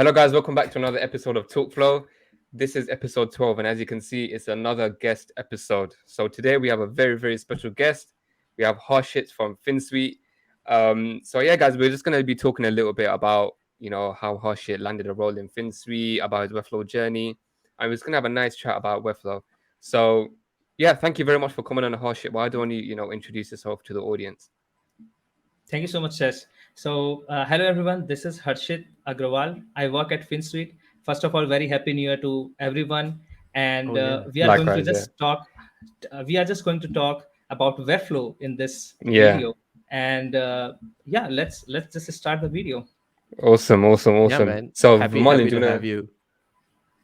Hello, guys. Welcome back to another episode of TalkFlow. This is episode 12, and as you can see, it's another guest episode. So today we have a very, very special guest. We have Harshit from Finsweet. So yeah, guys, we're just going to be talking a little bit about how Harshit landed a role in Finsweet, about his Webflow journey, and we're just going to have a nice chat about Webflow. So yeah, thank you very much for coming on, Harshit. Why don't you introduce yourself to the audience? Thank you so much, Ses. So, hello everyone. This is Harshit Agrawal. I work at Finsweet. First of all, very happy New Year to everyone. And Oh yeah. we are going to Likewise, yeah. just talk. We are just going to talk about Webflow in this Yeah. video. And yeah, let's just start the video. Awesome. Yeah, man. So, Happy Marlon, to do you have know? you.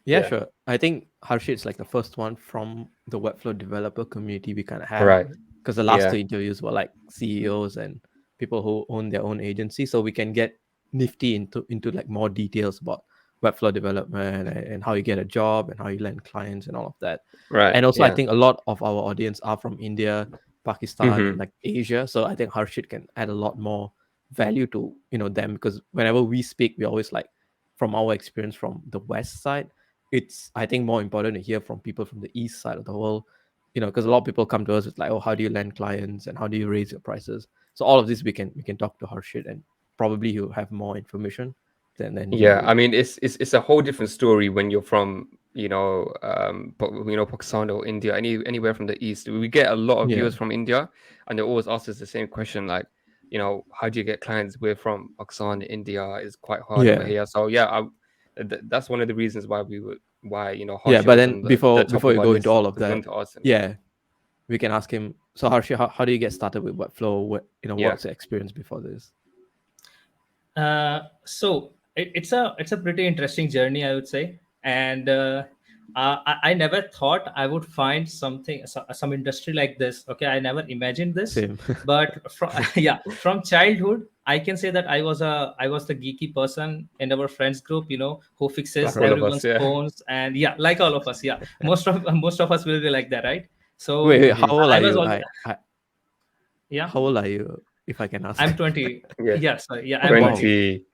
Yeah, Yeah. sure. I think Harshit's like the first one from the Webflow developer community we kind of have. Right. Because the last Yeah. two interviews were like CEOs and people who own their own agency. So we can get nifty into like more details about Webflow development and how you get a job and how you land clients and all of that. Right. And also I Yeah. think a lot of our audience are from India, Pakistan, Mhm. and like Asia. So I think Harshit can add a lot more value to them, because whenever we speak, we always like, from our experience from the west side, it's I think more important to hear from people from the east side of the world, because a lot of people come to us with like, oh, how do you land clients and how do you raise your prices? So all of this we can talk to Harshit, and probably he'll have more information than we Yeah, would. I mean, it's a whole different story when you're from Pakistan or India, anywhere from the east. We get a lot of Yeah. viewers from India, and they always ask us the same question, like, how do you get clients? We're from Pakistan, India is quite hard over Yeah. here. So yeah, that's one of the reasons why Yeah, Harshit but was then on the before top before of you our go into list all of because we that, wanted to ask him. yeah, we can ask him. So Harshit, how do you get started with Webflow? Yeah. What's your experience before this? So it's a pretty interesting journey, I would say. And I never thought I would find some industry like this. Okay, I never imagined this. Same. But from yeah, from childhood, I can say that I was the geeky person in our friends group, who fixes Like all Right. of us, everyone's yeah. phones, and yeah, like all of us, yeah, most of us will be like that, right? So Wait, Mhm. how old I are was you? all yeah. How old are you, if I can ask? I'm 20. Yeah. Yeah, sorry, yeah, Oh, I'm wow. 20. 20.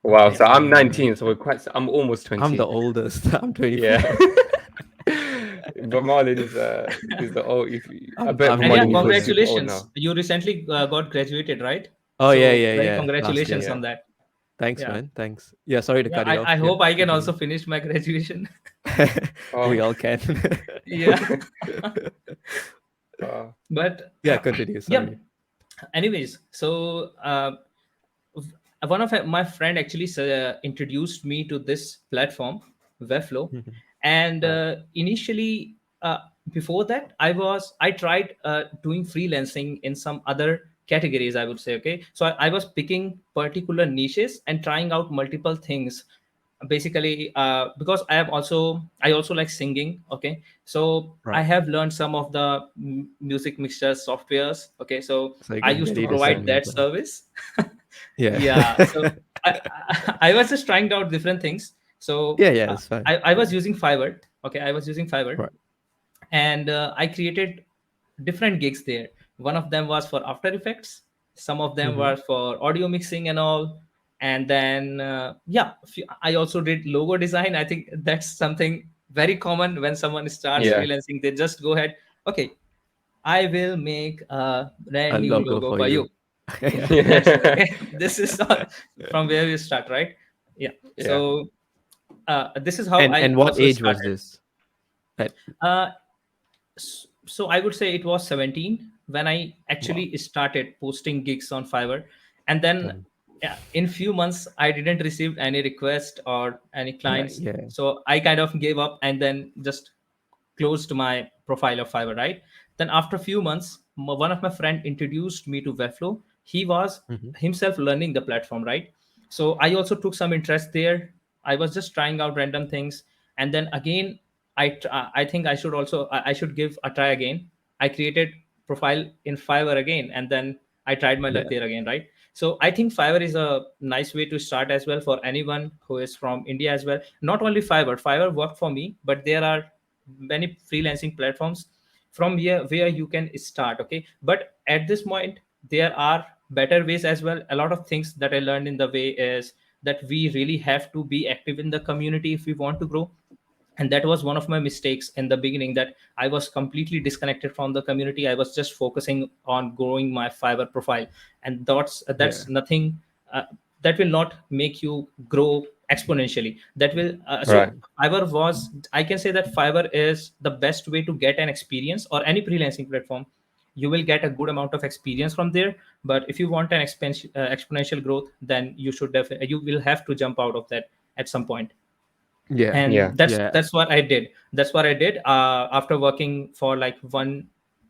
Wow. Yeah. So I'm 19, so I'm almost I'm 20. the oldest. I'm 24. Yeah. But Marlon is the old. I bet I'm And yeah, more Marlon than is super old congratulations. now. You recently got graduated, right? Oh yeah, So yeah, very yeah. Last year. congratulations Yeah. on that. Thanks, Yeah. man. Thanks. Yeah, sorry to Yeah, cut you off. I Yeah, hope I can also continue. finish my graduation. We Oh. all can. Yeah. But Yeah, continue. yeah. Sorry. Anyways, so one of my friend actually introduced me to this platform, Webflow, Mhm. and Right. initially, before that, I tried doing freelancing in some other categories, I would say. Okay, so I was picking particular niches and trying out multiple things, basically because I also like singing. Okay, so I Right. have learned some of the music mixture softwares. Okay, so So you I can used get to into Awesome. provide singing that as well. service. Yeah. Yeah, so I was just trying out different things. So Yeah, it's fine. I was using Fiverr. Okay, I was using Fiverr, Right. and I created different gigs there. One of them was for After Effects, some of them Mm-hmm. were for audio mixing and all. And then yeah, I also did logo design. I think that's something very common when someone starts Yeah. freelancing. They just go ahead, okay, I will make a A brand new logo logo for for you. you. Yeah, that's it. Okay, this is not from where we start, right? Yeah. Yeah. So this is how I And what also age was started. this? At uh, so I would say it was 17 when I wow. actually started posting gigs on Fiverr. And then Damn. yeah, in few months I didn't receive any request or any Right. clients. Yeah. So I kind of gave up and then just closed my profile of Fiverr, right? Then after a few months, one of my friend introduced me to Webflow. He was Mm-hmm. himself learning the platform, right? So I also took some interest there. I was just trying out random things, and then again, I think I should give a try again. I created profile in Fiverr again, and then I tried my luck Yeah. there again, right? So I think Fiverr is a nice way to start as well for anyone who is from India as well. Not only Fiverr worked for me, but there are many freelancing platforms from here where you can start. Okay, but at this point there are better ways as well. A lot of things that I learned in the way is that we really have to be active in the community if we want to grow. And that was one of my mistakes in the beginning, that I was completely disconnected from the community. I was just focusing on growing my Fiverr profile, and Yeah. that's nothing. That will not make you grow exponentially. That will Right. so Fiverr was, I can say that Fiverr is the best way to get an experience, or any freelancing platform. You will get a good amount of experience from there. But if you want an exponential growth, then you will have to jump out of that at some point. Yeah. And Yeah. Yeah. that's what I did. After working for like 1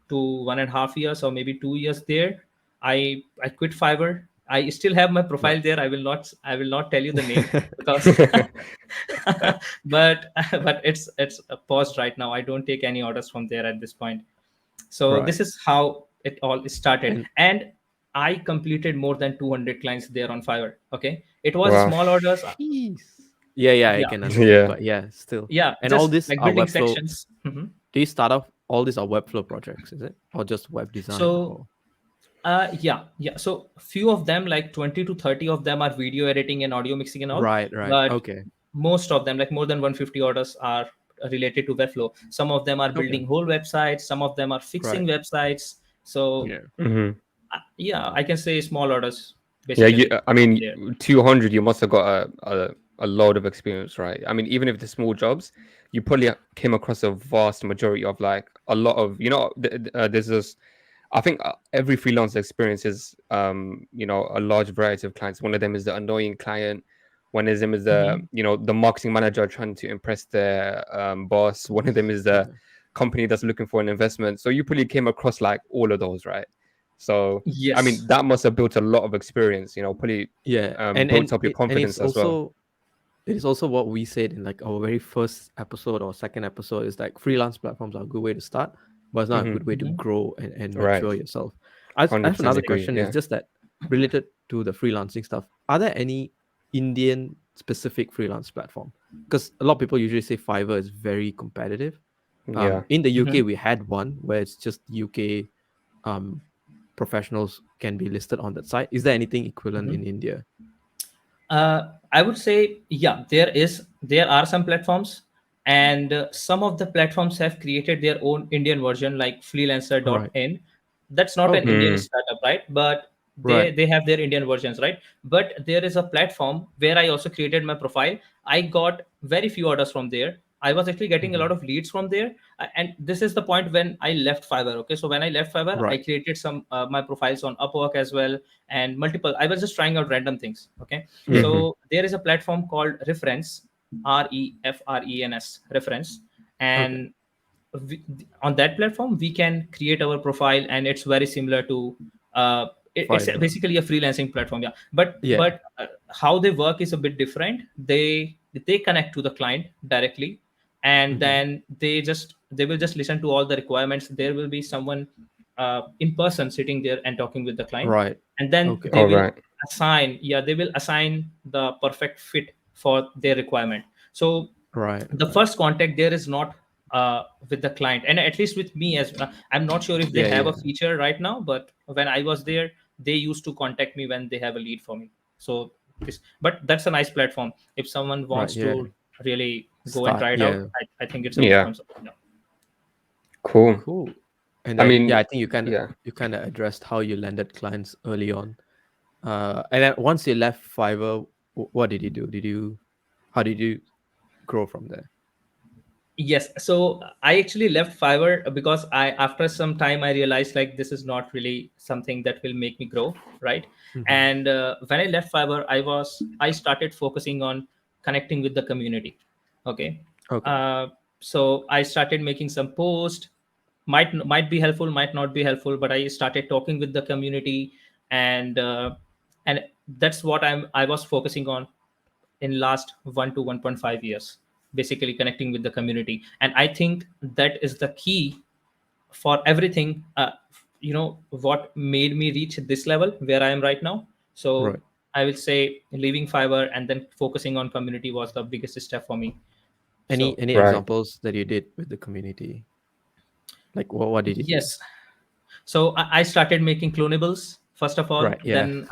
to 1.5 years, or maybe 2 years there, I quit Fiverr. I still have my Right. profile there. I will not tell you the name, because but it's paused right now. I don't take any orders from there at this point. So Right. this is how it all started. And And I completed more than 200 clients there on Fiverr. Okay, it was Wow. small orders. jeez. Yeah, I Yeah, can understand, Yeah. but yeah, still. yeah, And all just these like are building Webflow. sections. Mhm. Do you start off all these are Webflow projects, is it? Or just web design So or yeah, so few of them, like 20 to 30 of them, are video editing and audio mixing and all. right. But Okay. most of them, like more than 150 orders, are related to Webflow. Some of them are Okay. building whole websites, some of them are Right. fixing websites. So Yeah. Hmm. yeah, I can say small orders Yeah. basically I from mean, there. 200, you must have got a load of experience, right? I mean, even if the small jobs, you probably came across a vast majority of like a lot of, there's this, I think every freelancer experiences, a large variety of clients. One of them is the annoying client. One of them is the, Mhm. the marketing manager trying to impress their boss. One of them is the Yeah. company that's looking for an investment. So you probably came across like all of those, right? So, I Yes. mean, that must have built a lot of experience, probably Yeah. built up your And it's confidence as well. also it is also what we said in like our very first episode or second episode is like freelance platforms are a good way to start, but it's not a Hmm. good way to Mhm. grow and Right. mature yourself. I have 100% another agree. question. Is Yeah. just that related to the freelancing stuff. Are there any Indian specific freelance platform? Because a lot of people usually say Fiverr is very competitive. Yeah. In the UK, Mhm. we had one where it's just UK um, professionals can be listed on that site. Is there anything equivalent Mhm. in India? I would say, yeah, there are some platforms, and some of the platforms have created their own Indian version, like Right. freelancer.in. That's not an Okay. Indian Mm. startup, right? But Right. they have their Indian versions, right? But there is a platform where I also created my profile. I got very few orders from there. I was actually getting a Hmm. lot of leads from there. And this is the point when I left Fiverr. Okay, so when I left Fiverr, I Right. created some my profiles on Upwork as well, and multiple. I was just trying out random things. Okay, Yeah. Hmm. so there is a platform called Reference, Refrens, Reference, Okay. and we, on that platform we can create our profile, and it's very similar to it's Fiverr. basically a freelancing platform. Yeah, but Yeah. how they work is a bit different. They connect to the client directly, and Hmm. then they will just listen to all the requirements. There will be someone in person sitting there and talking with the client, Right. and then Okay. they All will right. assign the perfect fit for their requirement. So Right. the Right. first contact there is not with the client, and at least with me, as I'm not sure if they Yeah. have a Yeah. feature right now, but when I was there, they used to contact me when they have a lead for me. So but that's a nice platform if someone Right. wants Yeah. to really go and Start. try it out. Yeah. I think it's a good Yeah. thumbs up. Yeah. Cool. Cool. And I then mean, yeah, I think yeah. you kind of addressed how you landed clients early on. And then once you left Fiverr, what did you do? How did you grow from there? Yes, so I actually left Fiverr because I after some time I realized like this is not really something that will make me grow, right? Hmm. And when I left Fiverr, I started focusing on connecting with the community. Okay, Okay. uh, so I started making some posts. Might be helpful, might not be helpful, but I started talking with the community, and that's what I was focusing on in last 1 to 1.5 years, basically connecting with the community. And I think that is the key for everything. What made me reach this level where I am right now. So Right. I will say leaving Fiverr and then focusing on community was the biggest step for me. So Any Right. examples that you did with the community? Like what did you do? yes, so I started making clonables. first of all. Right. Yeah. Then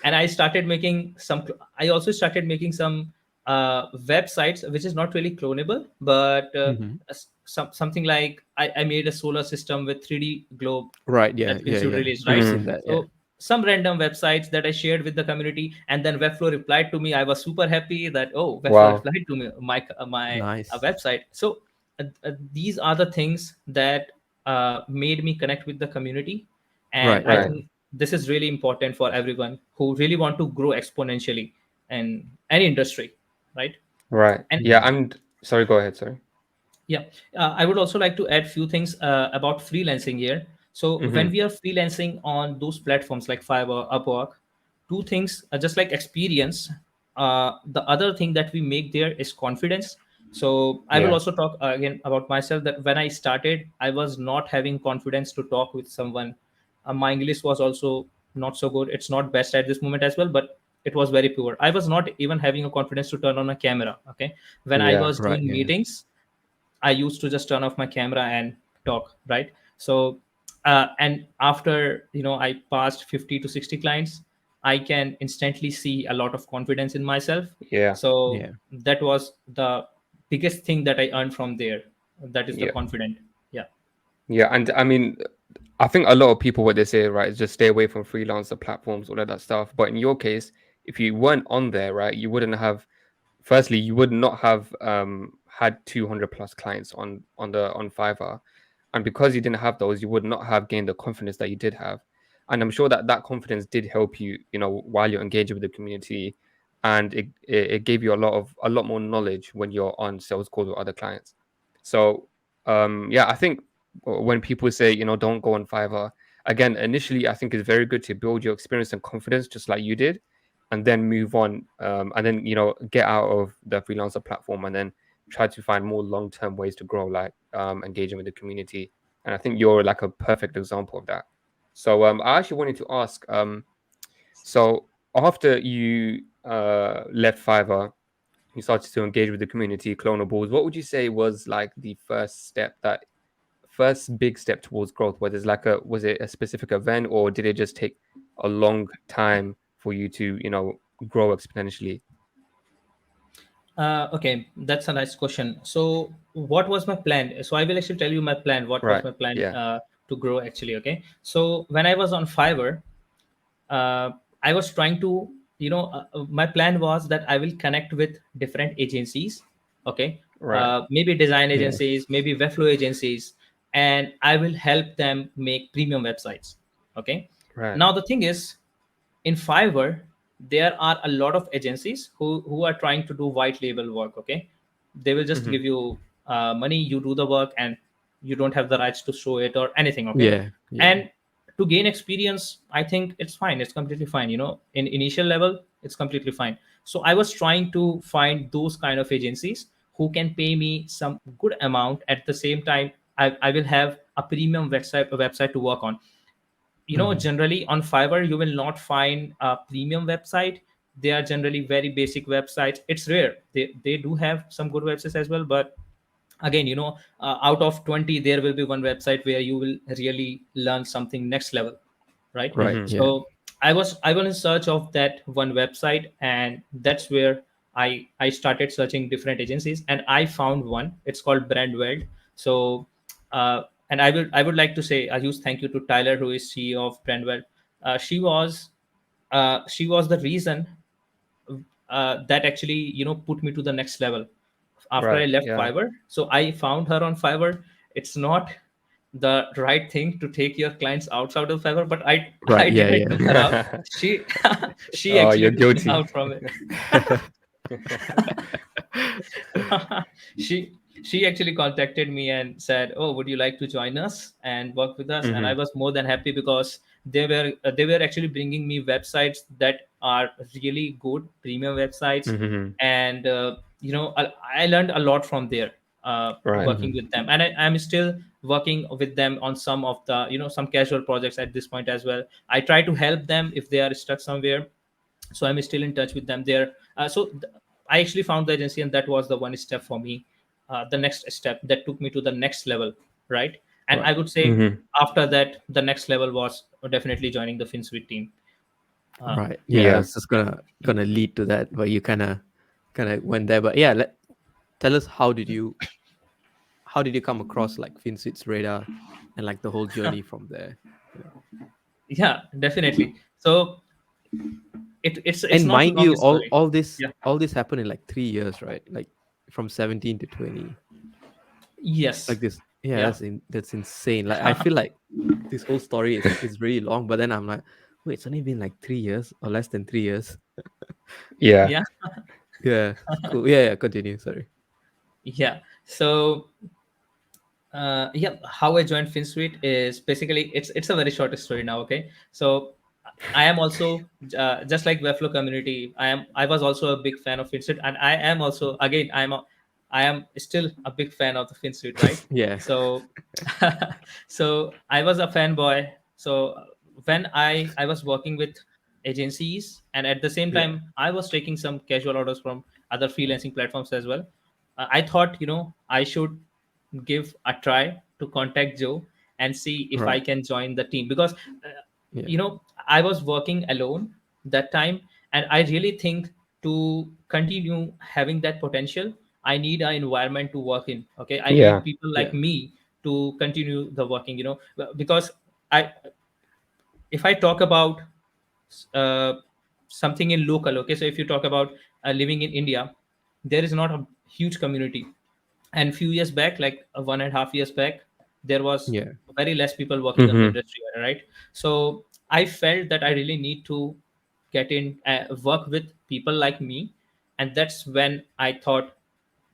and I started making some, I also started making some websites which is not really clonable, but Mhm. something like I made a solar system with 3D globe Right. Yeah. that Yeah. Finsweet Yeah. released, I've right? seen that. Yeah. So some random websites that I shared with the community, and then Webflow replied to me. I was super happy that, oh, Webflow Wow. replied to me my Nice. website. So these are the things that made me connect with the community, and Right. I Right. Yeah. think this is really important for everyone who really want to grow exponentially in any industry, right? Right. And Yeah. Mhm. And sorry, go ahead. Sorry. yeah, I would also like to add few things about freelancing here. So when Mm-hmm. we are freelancing on those platforms like Fiverr, Upwork, two things just like experience. The other thing that we make there is confidence. So I will Yeah. also talk again about myself, that when I started, I was not having confidence to talk with someone. My English was also not so good. It's not best at this moment as well, but it was very poor. I was not even having a confidence to turn on a camera. Okay, when I Yeah. was Right. doing Yeah. meetings, I used to just turn off my camera and talk, right? So, and after I passed 50 to 60 clients, I can instantly see a lot of confidence in myself. Yeah. So Yeah. that was the biggest thing that I earned from there. That is the Yeah. confident. Yeah. Yeah. And I mean, I think a lot of people, what they say, right, is just stay away from freelancer platforms, all of that stuff. But in your case, if you weren't on there, right, you wouldn't have. Firstly, you would not have had 200 plus clients on Fiverr, and because you didn't have those, you would not have gained the confidence that you did have. And I'm sure that that confidence did help you, while you're engaging with the community, and it gave you a lot more knowledge when you're on sales calls with other clients. So yeah, I think when people say, don't go on Fiverr, again, initially I think it's very good to build your experience and confidence just like you did, and then move on, and then get out of the freelancer platform, and then try to find more long-term ways to grow, like engaging with the community. And I think you're like a perfect example of that. So I actually wanted to ask, so after you left Fiverr, you started to engage with the community, clonables. What would you say was like the first big step towards growth? Was it a specific event, or did it just take a long time for you to grow exponentially? Okay, that's a nice question. So, what was my plan? So, I will actually tell you my plan. What was Right. my plan Yeah. to grow actually? Okay. So, when I was on Fiverr, uh, I was trying to, my plan was that I will connect with different agencies. Okay. Right. Maybe design Yeah. agencies, maybe Webflow agencies, and I will help them make premium websites. Okay. Right. Now, the thing is, in Fiverr, there are a lot of agencies who are trying to do white label work. Okay, they will just Hmm. give you money, you do the work, and you don't have the rights to show it or anything. Okay, Yeah. Yeah. and to gain experience, I think it's fine. It's completely fine. In initial level, it's completely fine. So I was trying to find those kind of agencies who can pay me some good amount. At the same time, I will have a premium website to work on. Mhm. Generally on Fiverr you will not find a premium website. They are generally very basic websites. It's rare, they do have some good websites as well, but again, out of 20 there will be one website where you will really learn something next level, right? Right. Hmm. Yeah. So I was in search of that one website, and that's where I started searching different agencies, and I found one. It's called Brandweld. So and I would like to say a huge thank you to Tyler, who is CEO of Brandweld. She was the reason that actually put me to the next level after I Right. left Yeah. Fiverr. So I found her on Fiverr. It's not the right thing to take your clients outside of Fiverr, but I Right. I Yeah. didn't Yeah. took her out. She she Oh, actually you're took me guilty. out from it. she she actually contacted me and said, "Oh, would you like to join us and work with us?" And I Hmm. was more than happy, because they were actually bringing me websites that are really good premium websites. Hmm. And I learned a lot from there, Right. working Mhm. with them, and I'm still working with them on some of the some casual projects at this point as well. I try to help them if they are stuck somewhere, so I'm still in touch with them there. I actually found the agency, and that was the one step for me, the next step that took me to the next level, right? And I Right. would say Mm-hmm. after that, the next level was definitely joining the Finsweet team. Uh, Right. Yeah, I Yeah. was just gonna lead to that, but you kind of went there. But yeah, tell us how did you come across like Finsweet's radar and like the whole journey from there? You know. yeah, definitely. So it's And not a mind long you, story. Yeah. all this happened in like 3 years, right? Like from 17 to 20. Yes. Like this. Yeah, Yeah. that's insane. Like I feel like this whole story is really long, but then I'm like, wait, it's only been like 3 years or less than 3 years. Yeah. Yeah. Yeah, cool. Yeah, yeah, continue. Sorry. Yeah. So yeah, how I joined Finsweet is basically it's a very short story now. Okay, so I am also just like Webflow community. I was also a big fan of Finsweet, and I am also again I am still a big fan of the Finsweet, right? Yeah. So so I was a fanboy. So when I was working with agencies, and at the same Yeah. time I was taking some casual orders from other freelancing platforms as well. I thought, I should give a try to contact Joe and see if I Right. can join the team, because Yeah. I was working alone that time, and I really think to continue having that potential, I need an environment to work in. Okay, I need Yeah. people like Yeah. me to continue the working. Because I if I talk about uh, something in local, okay, so if you talk about living in India, there is not a huge community. And few years back, like 1.5 years back, there was Yeah. very less people working on the Mm-hmm. industry, right? So I felt that I really need to get in, work with people like me. And that's when I thought,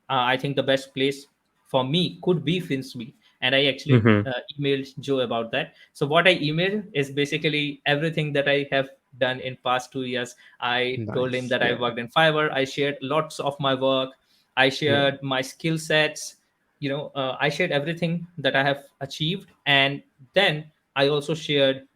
I think the best place for me could be Finsweet. And I actually Mm-hmm. emailed Joe about that. So what I emailed is basically everything that I have done in past 2 years. I told him Nice. that I Yeah. worked in Fiverr. I shared lots of my work. I Yeah. shared my skill sets. I shared everything that I have achieved, and then I also shared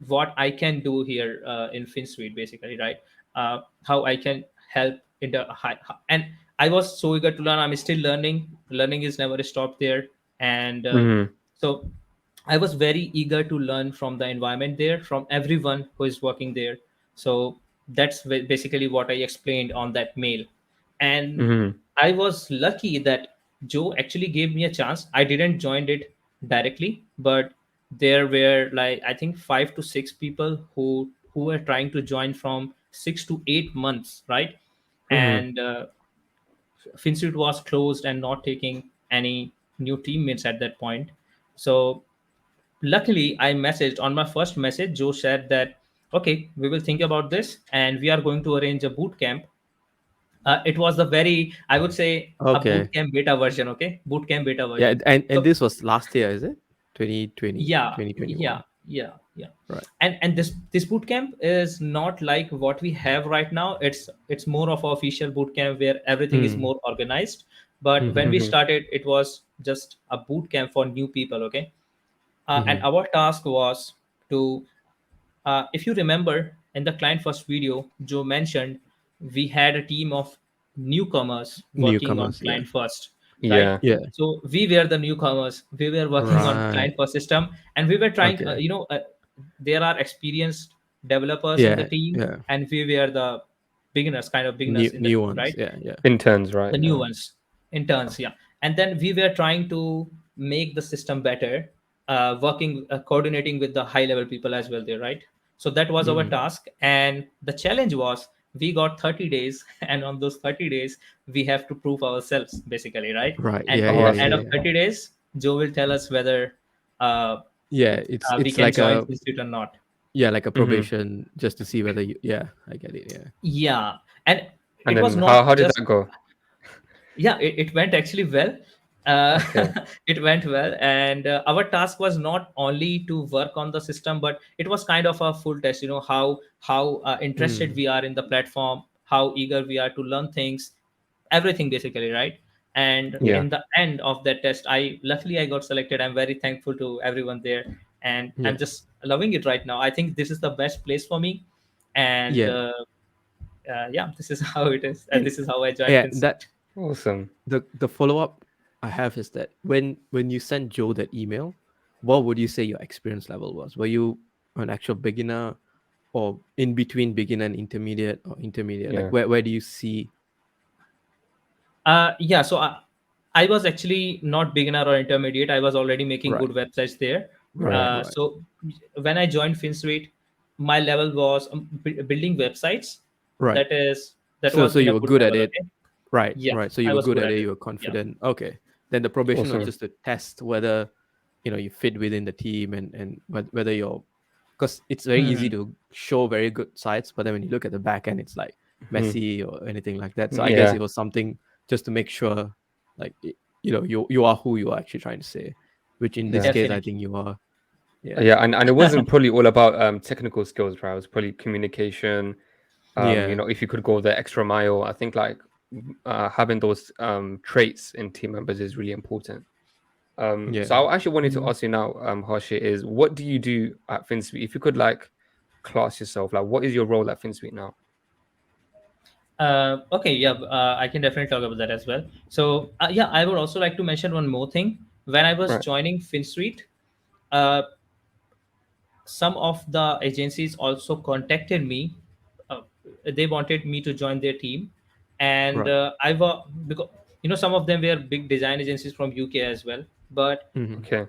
what I can do here in Finsweet, basically, right? How I can help in the high, and I was so eager to learn. I'm still learning. Learning is never stopped there, and Mm-hmm. so I was very eager to learn from the environment there, from everyone who is working there. So that's basically what I explained on that mail, and Mm-hmm. I was lucky that Joe actually gave me a chance. I didn't join it directly, but there were, like, I think 5 to 6 people who were trying to join from 6 to 8 months, right? Mm-hmm. And Finsweet was closed and not taking any new teammates at that point. So luckily, I messaged on my first message. Joe said that, okay, we will think about this and we are going to arrange a boot camp. It was the very, I would say, a boot Okay. camp beta version. Okay, boot camp beta Yeah, version. and So this was last year, is it? 2020, yeah, 2021. yeah. Right. And this boot camp is not like what we have right now. It's more of an official boot camp where everything is Mm. more organized. But when Mm-hmm. we Mm-hmm. started, it was just a boot camp for new people. Okay, and Mm-hmm. our task was to, if you remember in the client first video, Joe mentioned we had a team of newcomers working on Newcomers, yeah. client first, right? Yeah. Yeah. So we were the newcomers. We were working on Right. client first system, and we were trying. Okay. There are experienced developers in the Yeah. team, Yeah. and we were the beginners, kind of beginners in the New team, ones. right? Yeah. Yeah. Interns, right? The new Yeah. ones, interns, yeah. And then we were trying to make the system better, working, coordinating with the high level people as well there, right? So that was our Mm. task, and the challenge was we got 30 days and on those 30 days we have to prove ourselves, basically, right? Right. And Yeah. in Oh, Yeah. I the Yeah. end of see. Yeah. 30 days, Joe will tell us whether Yeah. we It's can like join a, Institute or not. yeah, like a Mm-hmm. probation just to see whether you, yeah, I get it. Yeah. Yeah, and And it was then not how did just, that go? yeah, it went actually well. uh, Okay. it went well, and our task was not only to work on the system, but it was kind of a full test, how interested Mm. we are in the platform, how eager we are to learn things, everything basically, right? And Yeah. in the end of that test, I luckily I got selected. I'm very thankful to everyone there, and I'm Yeah. just loving it right now. I think this is the best place for me, and Yeah. yeah, this is how it is, and And this is how I joined yeah, that Finsweet. Awesome. the follow up I have is that when you send Joe that email, what would you say your experience level was? Were you an actual beginner, or in between beginner and intermediate, or intermediate? Like Yeah. where do you see? Yeah, so I was actually not beginner or intermediate. I was already making Right, good websites there. right, Right. right, So when I joined Finsweet, my level was building websites. right. That So was in you a were good good at level. it. Okay. Right, Yeah, right. So you I were was good good at at it. it. You were Yeah. confident. Okay. Then the probation was Awesome. just to test whether you fit within the team, and whether you're, because it's very easy Mhm. to show very good sites, but then when you look at the back end, it's like Mhm. messy or anything like that. So I guess Yeah. it was something just to make sure, like you are who you are actually trying to say, which in this Yeah. case I Definitely. think you are. Yeah. Yeah, and it wasn't probably all about technical skills, right? It was probably communication. Yeah. If you could go the extra mile, I think like having those traits in team members is really important. So Yeah. I actually wanted to Mhm. ask you now, Harshit, is what do you do at Finsweet? If you could like class yourself, like what is your role at Finsweet now? Okay, yeah, I can definitely talk about that as well. So, yeah, I would also like to mention one more thing. When I was Right. joining Finsweet, uh, some of the agencies also contacted me. Uh, they wanted me to join their team, and Right. I was, because some of them were big design agencies from UK as well. But Hmm. Okay.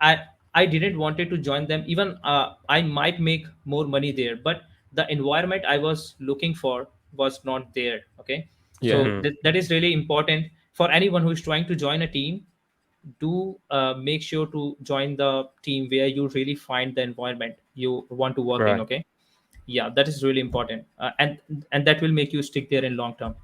I I didn't wanted to join them. Even I might make more money there, but the environment I was looking for was not there. Okay, Yeah. so Hmm. that is really important for anyone who is trying to join a team. Do make sure to join the team where you really find the environment you want to work in. Right. Okay, yeah, that is really important, and that will make you stick there in long term.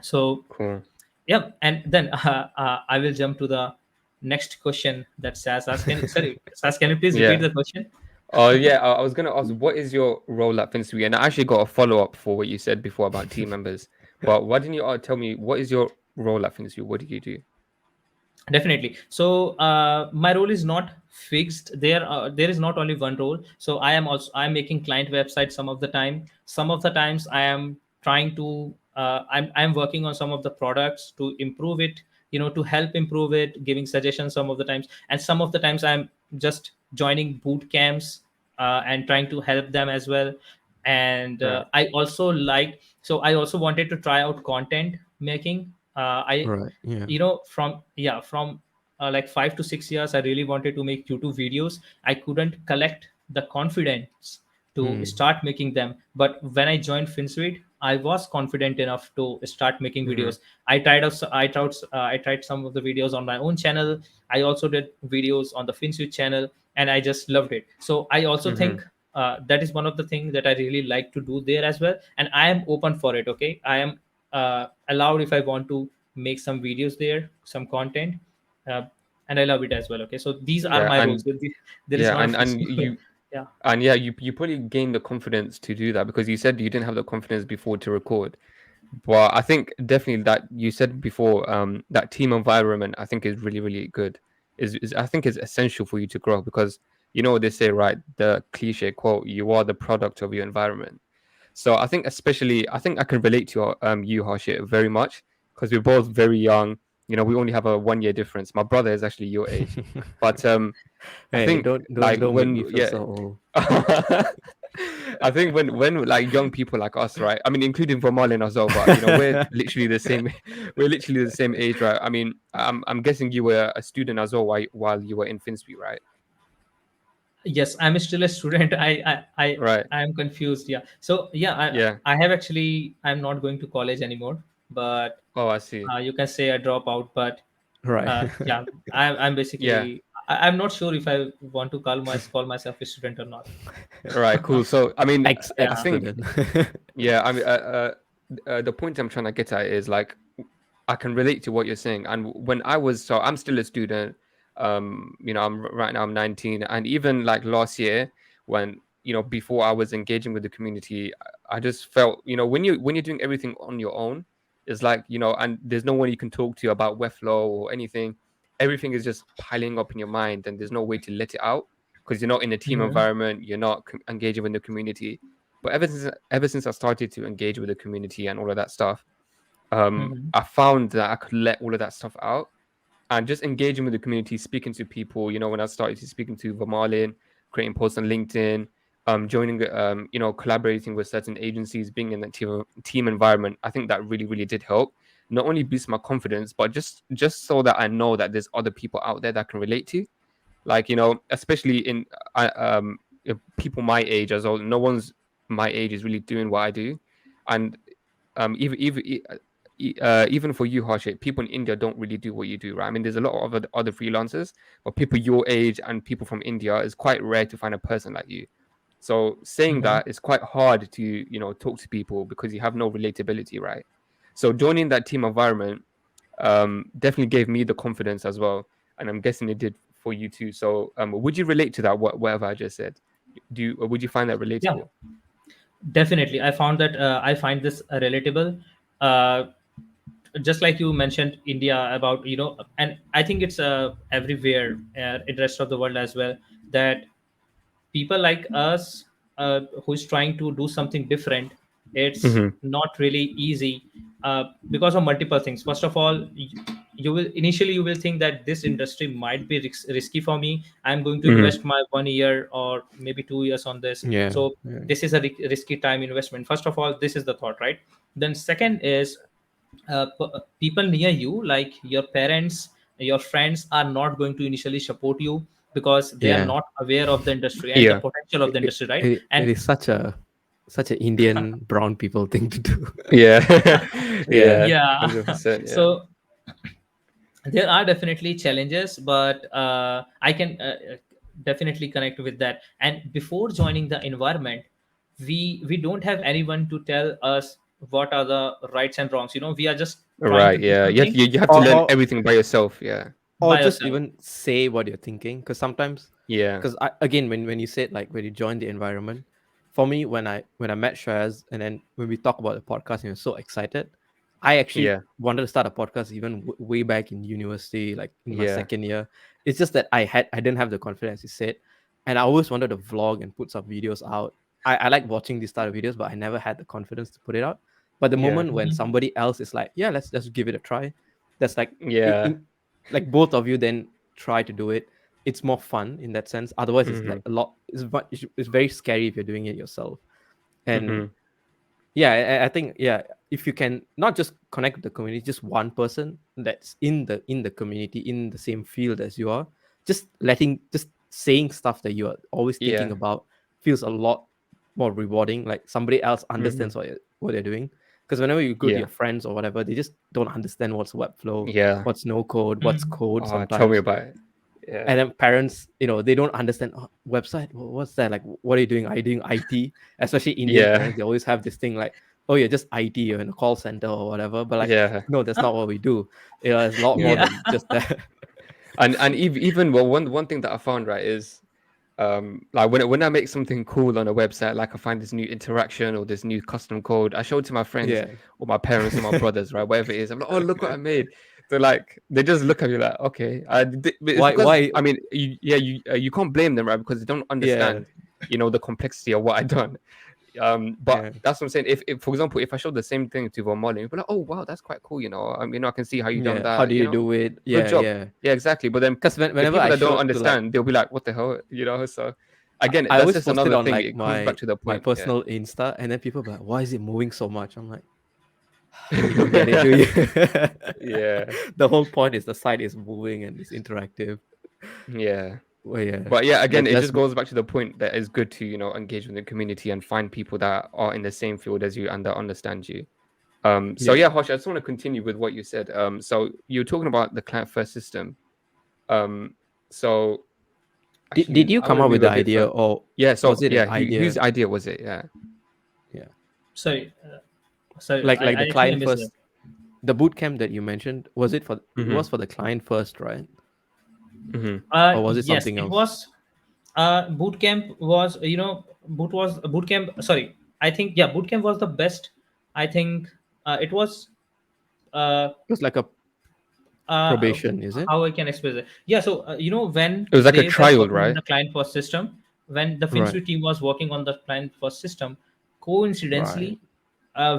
So Cool. yeah, and then I will jump to the next question that Sas asked. Sorry, Sas, can you please repeat Yeah. the question? Oh yeah, I was gonna ask what is your role at Finsweet, and I actually got a follow up for what you said before about team members. But why didn't you tell me what is your role at Finsweet? What do you do? Definitely. So my role is not fixed. There is not only one role. So I'm making client websites some of the time. Some of the times I am trying to I'm working on some of the products to improve it. To help improve it, giving suggestions some of the times, and some of the times I'm just joining boot camps and trying to help them as well. And Right. I also wanted to try out content making. I Right. Yeah. from like 5 to 6 years I really wanted to make YouTube videos. I couldn't collect the confidence to Mm. start making them, but when I joined Finsweet, I was confident enough to start making Mm-hmm. videos. I tried some of the videos on my own channel. I also did videos on the Finsweet channel, and I just loved it. So I also Mm-hmm. think that is one of the things that I really like to do there as well, and I am open for it. Okay, I am allowed if I want to make some videos there, some content, uh, and I love it as well. Okay, so these are Yeah, my roles. and There is yeah, not a and fixed role. you Yeah. and yeah, you probably gained the confidence to do that because you said you didn't have the confidence before to record. But I think definitely that you said before, that team environment I think is really, really good. Is I think is essential for you to grow because you know what they say, right? The cliche quote, you are the product of your environment. So I think especially I think I can relate to you, Harshit, very much because we're both very young. You know, we only have a 1 year difference. My brother is actually your age. But I Hey, think like don't make when me feel yeah so old. I think when like young people like us, right? I mean, including for Marlon as well, but you know, we're literally the same. We're literally the same age, right? I mean, I'm guessing you were a student as well while you were in Finsbury, right? Yes, I'm still a student. Right. I am confused. Yeah. So yeah, Yeah. I have actually I'm not going to college anymore, but Oh, I see. you can say I drop out. But Right. yeah, I'm Yeah. basically I'm not sure if I want to call myself a student or not. Right. Cool. So, I mean, I Ex Yeah. think student. yeah. I mean, the point I'm trying to get at is like I can relate to what you're saying. And when I was, so I'm still a student. You know, right now I'm 19, and even like last year, when before I was engaging with the community, I just felt, when you're doing everything on your own, it's like and there's no one you can talk to about Webflow or anything. Everything is just piling up in your mind, and there's no way to let it out because you're not in a team Mhm. environment. You're not engaging with the community. But ever since I started to engage with the community and all of that stuff, Mhm. I found that I could let all of that stuff out, and just engaging with the community, speaking to people. When I started speaking to Vermalin, creating posts on LinkedIn, joining, collaborating with certain agencies, being in that team environment, I think that really, really did help. Not only boost my confidence, but just so that I know that there's other people out there that I can relate to. Like, especially in people my age as well. No one's my age is really doing what I do, and even for you, Harshit, people in India don't really do what you do, right? I mean, there's a lot of other freelancers, but people your age and people from India, is quite rare to find a person like you. So saying Mhm. that, it's quite hard to talk to people because you have no relatability, right? So joining that team environment definitely gave me the confidence as well, and I'm guessing it did for you too. So would you relate to that? Whatever I just said, would you find that Yeah, relatable? definitely. I find this relatable. Uh, just like you mentioned India, about, and I think it's everywhere in the rest of the world as well, that people like us, who's trying to do something different, it's Hmm. not really easy, because of multiple things. First of all, you will think that this industry might be risky for me. I'm going to Hmm. invest my 1 year or maybe 2 years on this, Yeah, so yeah, this is a risky time investment. First of all, this is the thought, right? Then second is, people near you, like your parents, your friends, are not going to initially support you because they are yeah. not aware of the industry and the Yeah. potential of It, the it, industry, right? it And is such an Indian brown people thing to do. Yeah. Yeah, Yeah. yeah, 100%. Yeah. so there are definitely challenges, but I can definitely connect with that. And before joining the environment, we don't have anyone to tell us what are the rights and wrongs. We are just trying to Right. do Yeah. You have, something you have to or learn or everything by yourself. Yeah. or by just ourselves. even say what you're thinking, because sometimes, Yeah. because again, when you said, like, when you join the environment, for me, when I met Shaz, and then when we talk about the podcast and you're so excited, I actually Yeah. wanted to start a podcast even way back in university, like in my Yeah. second year. It's just that I didn't have the confidence, you said, and I always wanted to vlog and put some videos out. I like watching these style of videos, but I never had the confidence to put it out. But the Yeah. moment when Mhm. somebody else is like, yeah, let's give it a try, that's like, Yeah. like both of you then try to do it, it's more fun in that sense. Otherwise, it's Hmm. like a lot, it's very scary if you're doing it yourself. And Hmm. yeah, I think, yeah, if you can not just connect with the community, just one person that's in the community, in the same field as you are, just saying stuff that you are always thinking Yeah. about feels a lot more rewarding. Like somebody else Hmm. understands what they're doing. Because whenever you go to Yeah. your friends or whatever, they just don't understand what's Webflow, Yeah. what's no code, what's Mhm. code Oh, tell me sometimes. about it. Yeah. And then parents, they don't understand, "Oh, website, what's that, like, what are you doing, are you doing IT?" Especially Indian Yeah. parents, they always have this thing like, "Oh, you're just IT, you're in a call center or whatever," but like, Yeah. no, that's not what we do. It's a lot more Yeah. Yeah. than just that. And even well, one thing that I found, right, is like when I make something cool on a website, like I find this new interaction or this new custom code, I show it to my friends Yeah. or my parents or my brothers, right, whatever it is. I'm like, oh, look what I made. They're like, they just look at me like, okay, but it's because, Why? I mean, you can't blame them, right, because they don't Yeah, understand the complexity of what I done. But yeah, that's what I'm saying. If for example, if I showed the same thing to Von Marley, you'd be like, oh wow, that's quite cool. I can see how you done yeah, how that. do you do it? Good Yeah, job. yeah. Yeah, exactly. But then Because the whenever people I that don't showed to, like, understand, they'll be like, what the hell? So again, I that's always just post it another on thing. like It comes back to the my point. Yeah. personal Insta, and then people be like, "Why is it moving so much?" I'm like, "You don't get it, do you?" Yeah. The whole point is the site is moving and it's interactive. Yeah. Well, yeah, But yeah, again, it that's just goes back to the point that it's good to, engage with the community and find people that are in the same field as you and that understand you. So yeah. yeah, Hosh, I just want to continue with what you said. So you're talking about the client first system. Um, so Did actually, you I want come to up with move the a bit idea, further. or Yeah. was So it an yeah, whose idea? idea was it? Yeah. Yeah, Sorry, sorry, like I the actually client missed that. first, the boot camp that you mentioned, was it for? It Mm-hmm. was for the client first, right? Mm-hmm. Or was it Yes, something it else? was. Boot camp was, boot camp. Sorry, I think, yeah, boot camp was the best. I think it was. Uh, It was like a uh, probation, is it? how I can express it? Yeah, so when It was like a they were trial, working on right? the client first system, when the Right, Finsweet team was working on the client first system, right. coincidentally,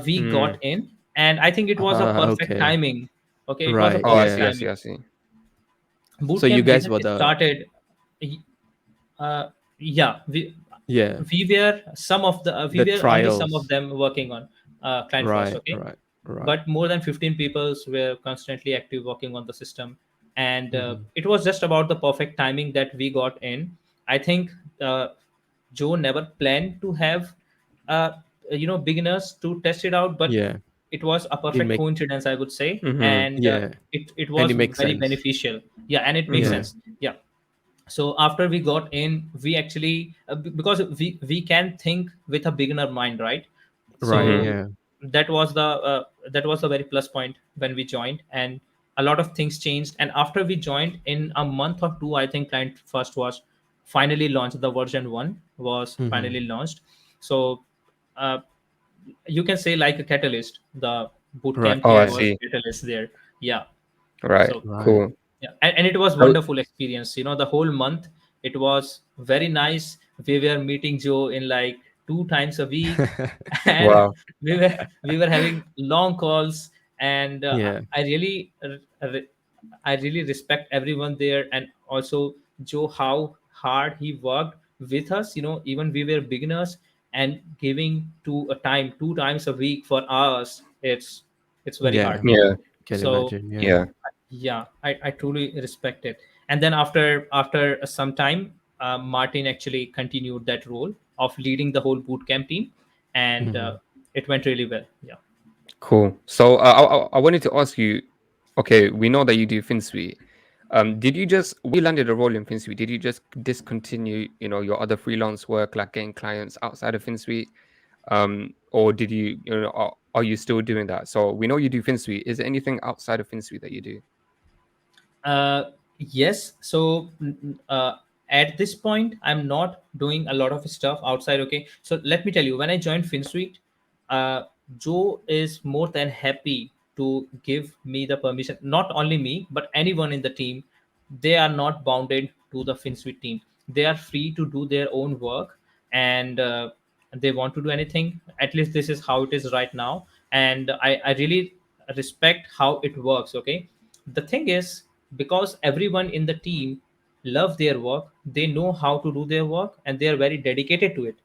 we Mm. got in, and I think it was a perfect Okay. timing. Okay, it was a Right. Oh, I perfect see. Yeah. I see. timing. I see. So you Bootcamp guys didn't were the started. y- yeah, yeah we were some of the we the were only some of trials. them working on client first, Right, okay, right, right. but more than 15 people were constantly active working on the system, and Hmm. it was just about the perfect timing that we got in. I think uh, Joe never planned to have uh, beginners to test it out, but Yeah, it was a it perfect make coincidence, I would say, Mm-hmm. and yeah, it and was it makes very sense. beneficial. Yeah, and it makes Mm-hmm. Yeah, sense. Yeah. So after we got in, we actually because we can think with a beginner mind, right? right. Mm-hmm. So Yeah. that was the very plus point when we joined, and a lot of things changed. And after we joined, in a month or two, I think client first was finally launched. The version 1 was Hmm. finally launched. So uh, you can say like a catalyst, the Right. bootcamp Oh, team I Yeah. was see. catalyst there. Yeah. Right. So Right. Cool. yeah, and it was So, wonderful experience, the whole month. It was very nice. We were meeting Joe in like 2 times a week, and wow. we were having long calls, and Yeah. I really I really respect everyone there, and also Joe, how hard he worked with us. Even we were beginners, and giving 2 times a week for hours, it's very hard. Yeah. Yeah. Can So imagine. Yeah. Yeah. yeah, I truly respect it. And then after some time, Martin actually continued that role of leading the whole bootcamp team, and Hmm. it went really well. Yeah. Cool. So, I wanted to ask you. Okay, we know that you do Finsweet. Did you just when you landed a role in Finsweet? Did you just discontinue, your other freelance work, like getting clients outside of Finsweet? Or did you, are you still doing that? So we know you do Finsweet. Is there anything outside of Finsweet that you do? Uh, yes. So at this point, I'm not doing a lot of stuff outside. Okay. So let me tell you, when I joined Finsweet, uh, Joe is more than happy to give me the permission. Not only me, but anyone in the team. They are not bounded to the Finsweet team. They are free to do their own work, and they want to do anything. At least this is how it is right now, and I really respect how it works. Okay. The thing is, because everyone in the team love their work, they know how to do their work, and they are very dedicated to it.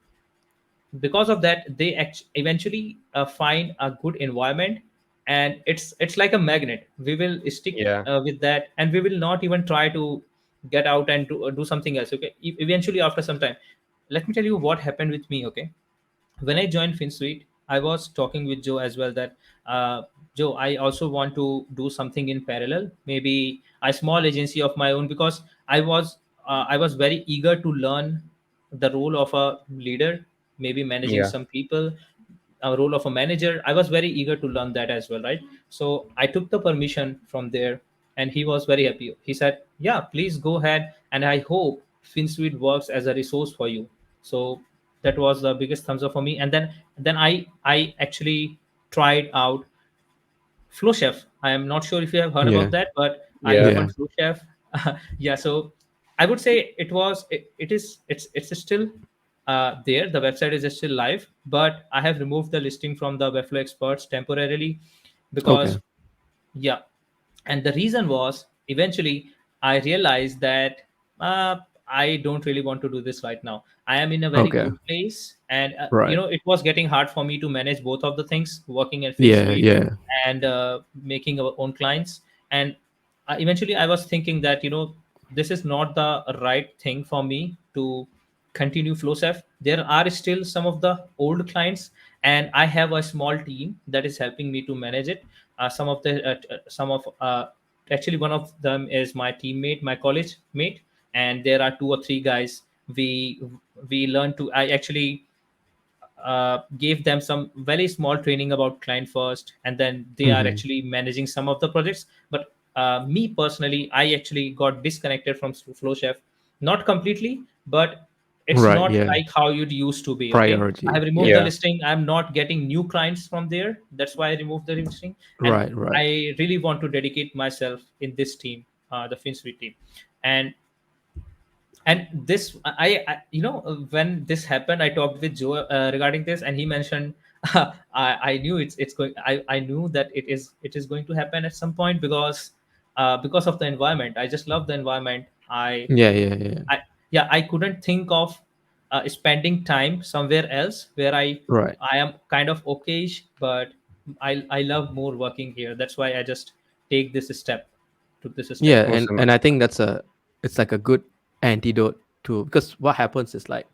Because of that, they eventually find a good environment, and it's like a magnet. We will stick Yeah. with that, and we will not even try to get out and do something else. Okay. Eventually, after some time, let me tell you what happened with me. Okay. When I joined Finsweet, I was talking with Joe as well that Joe, I also want to do something in parallel, maybe a small agency of my own, because I was very eager to learn the role of a leader, maybe managing Yeah. some people, a role of a manager. I was very eager to learn that as well, right? So I took the permission from there, and he was very happy. He said, "Yeah, please go ahead, and I hope Finsweet works as a resource for you." So that was the biggest thumbs up for me. And then I actually tried out Flowchef. I am not sure if you have heard Yeah. about that, but I Yeah. Yeah. opened Flowchef. Yeah, so I would say it's still there. The website is still live, but I have removed the listing from the Webflow experts temporarily Okay. because yeah, and the reason was eventually I realized that uh, I don't really want to do this right now. I am in a very Okay. good place, and Right. it was getting hard for me to manage both of the things, working at Yeah. Finsweet Yeah. and making our own clients. And eventually I was thinking that this is not the right thing for me to continue Flowchef. There are still some of the old clients, and I have a small team that is helping me to manage it. Some of actually one of them is my teammate, my college mate, and there are 2 or 3 guys. We learn to. I actually gave them some very small training about client first, and then they are Hmm. actually managing some of the projects. But me personally, I actually got disconnected from Flowchef, not completely, but it's Right. not Yeah. like how it used to be. Okay, I have Priority. removed the Yeah. Yeah. listing. I'm not getting new clients from there. That's why I removed the listing, and Right. Right. I really want to dedicate myself in this team, the Finsweet team. And and this when this happened, I talked with Joe regarding this, and he mentioned I knew it's going I knew that it is going to happen at some point, because because of the environment. I just love the environment. Yeah, yeah, yeah. I Yeah, I couldn't think of spending time somewhere else where Right. I am kind of okayish, but I love more working here. That's why I just take this step, took this step. Yeah, Awesome. and I think it's like a good antidote to, because what happens is like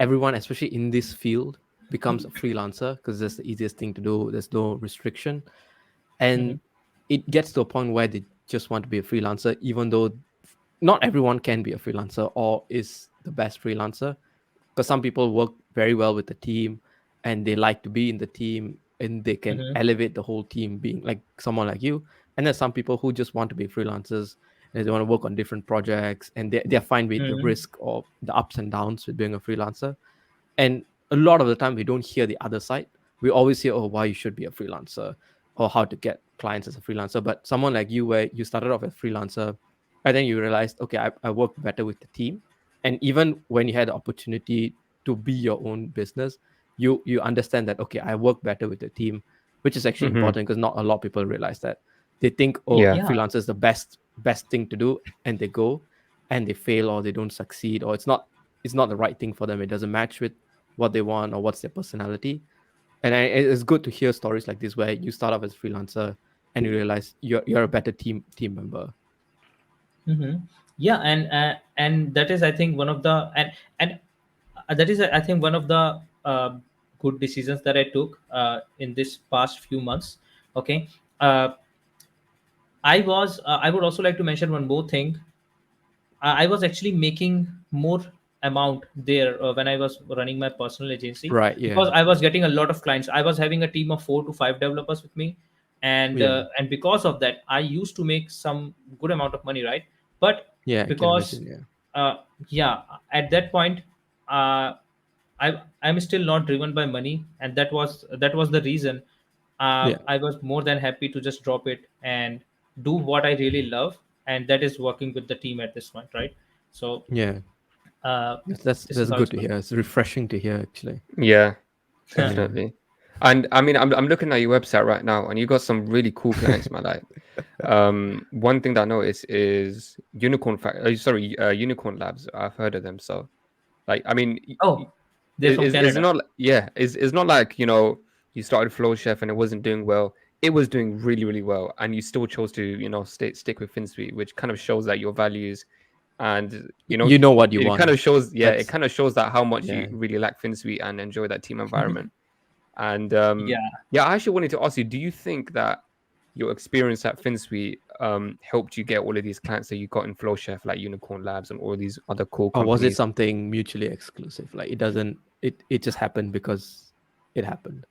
everyone, especially in this field, becomes a freelancer because that's the easiest thing to do. There's no restriction, Hmm. and it gets to a point where they just want to be a freelancer, even though not everyone can be a freelancer or is the best freelancer, because some people work very well with the team and they like to be in the team and they can Hmm. elevate the whole team being like someone like you. And there's some people who just want to be freelancers and they want to work on different projects and they're fine with the Hmm. risk or the ups and downs with being a freelancer. And a lot of the time we don't hear the other side. We always hear, oh, why you should be a freelancer or how to get clients as a freelancer. But someone like you, where you started off as a freelancer, and then you realized, okay, I work better with the team. And even when you had the opportunity to be your own business, you understand that, okay, I work better with the team, which is actually Hmm. important because not a lot of people realize that. They think, oh, Yeah. Yeah. freelancer is the best thing to do, and they go and they fail or they don't succeed or it's not the right thing for them. It doesn't match with what they want or what's their personality. And it's good to hear stories like this where you start off as a freelancer and you realize you're a better team member. Hmm. Yeah, and that is, I think, one of the and that is, I think, one of the good decisions that I took in this past few months. Okay. uh, I would also like to mention one more thing. I was actually making more amount there when I was running my personal agency, Right. because Yeah. I was getting a lot of clients. I was having a team of 4 to 5 developers with me, Yeah. and because of that, I used to make some good amount of money, right? But Yeah. I can because imagine. Yeah. yeah, at that point, I'm still not driven by money, and that was the reason. Yeah. I was more than happy to just drop it and do what I really love, and that is working with the team at this point, right? So Yeah. uh, this is That's how good it's to going. hear. It's refreshing to hear actually. Yeah. Yeah. Definitely. And I mean, I'm looking at your website right now, and you got some really cool clients, man. Like, one thing that I noticed is Unicorn Labs. I've heard of them. So, like, I mean, Oh, they're from is Canada. not yeah, is not like you started Flowchef and it wasn't doing well. It was doing really really well, and you still chose to stick with Finsweet, which kind of shows that your values and You know what you it kind want. of shows it That's kind of shows that how much yeah. you really like Finsweet and enjoy that team environment. And Yeah. yeah, I actually wanted to ask you, do you think that your experience at Finsweet helped you get all of these clients that you got in Flowchef, like Unicorn Labs and all these other cool Or was it companies? something mutually exclusive? Like it doesn't it just happened because it happened.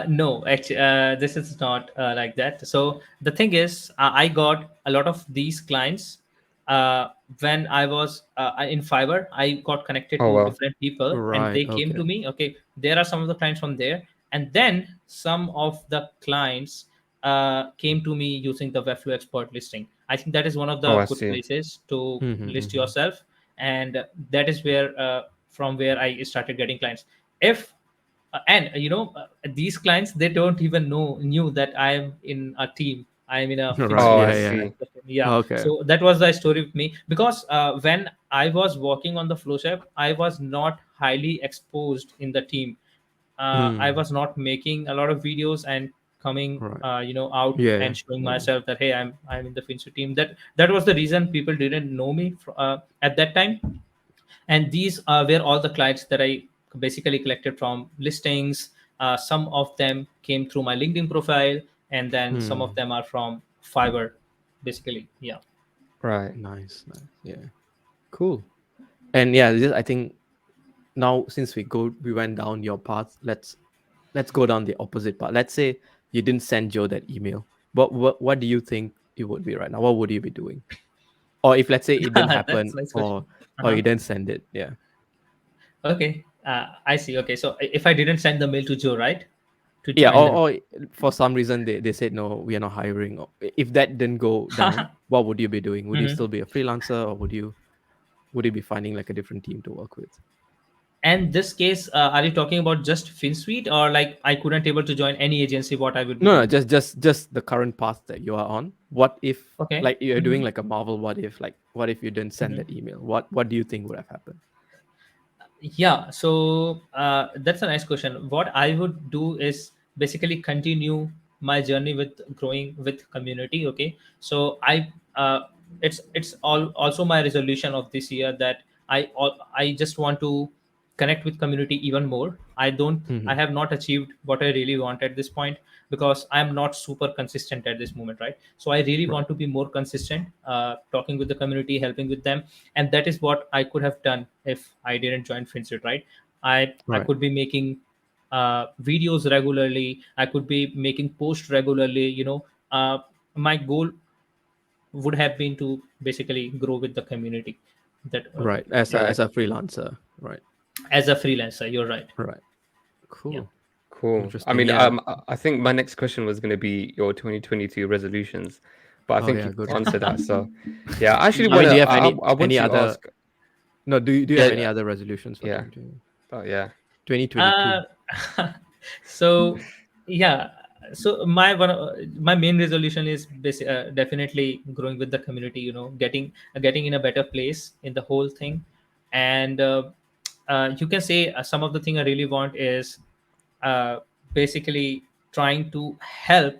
No, actually, this is not like that. So the thing is, I got a lot of these clients uh, when I was in Fiverr. I got connected Oh to well. different people, and Right. they came to Okay. me. Okay, there are some of the clients from there, and then some of the clients came to me using the Webflow expert listing. I think that is one of Oh, the I good see. places to list Mm-hmm. yourself, and that is where from where I started getting clients. If and these clients, they don't even knew that I am in a team, I am in a Right. Oh, Finsweet I Yeah. team. Yeah. see. Yeah, Okay. so that was the story with me, because when I was working on the Flowchef, I was not highly exposed in the team. I Mm. was not making a lot of videos and coming Right. out Yeah. Yeah. and showing Yeah. myself that, hey, I'm in the Finsweet team. That was the reason people didn't know me at that time. And these were all the clients that I basically collected from listings. Some of them came through my LinkedIn profile, and then some of Hmm. them are from Fiverr, basically. Yeah. Right. Nice. Nice. Yeah. Cool. And yeah, I think now since we went down your path, let's go down the opposite path. Let's say you didn't send Joe that email. What do you think it would be right now? What would you be doing? Or if let's say it didn't That's happen a nice or question. Uh-huh. you didn't send it. Yeah. Okay, I see. Okay, so if I didn't send the mail to Joe, right, to Yeah, join them. or for some reason they said no, we are not hiring. If that didn't go down, what would you be doing? Would you Mhm. still be a freelancer or would you be finding like a different team to work with? And this case, are you talking about just Finsweet, or like I couldn't able to join any agency? What I would be No, no, doing? just the current path that you are on. What if, Okay. like, you're doing Mhm. like a Marvel what if, like what if you didn't send Mhm. that email? What do you think would have happened? Yeah, so that's a nice question. What I would do is basically continue my journey with growing with community. Okay, so it's all also my resolution of this year that I just want to connect with community even more. I Hmm. have not achieved what I really want at this point, because I'm not super consistent at this moment, right? So I really Right, want to be more consistent, talking with the community, helping with them. And that is what I could have done if I didn't join Finsit, right? I right, could be making videos regularly. I could be making posts regularly. My goal would have been to basically grow with the community. That right. As a Right. as a freelancer, right, as a freelancer, you're right. right. Yeah. Cool, Cool. I interesting. mean, Yeah. I think my next question was going to be your 2022 resolutions, but I Oh think yeah, you good one. answered that. So, yeah, I actually I want mean, Yeah. do to. you have I want any to other? ask. No, do you have any Yeah, other resolutions for yeah, 2022? Uh, so yeah, so my main resolution is definitely growing with the community. Getting in a better place in the whole thing. And you can say some of the thing I really want is uh, basically trying to help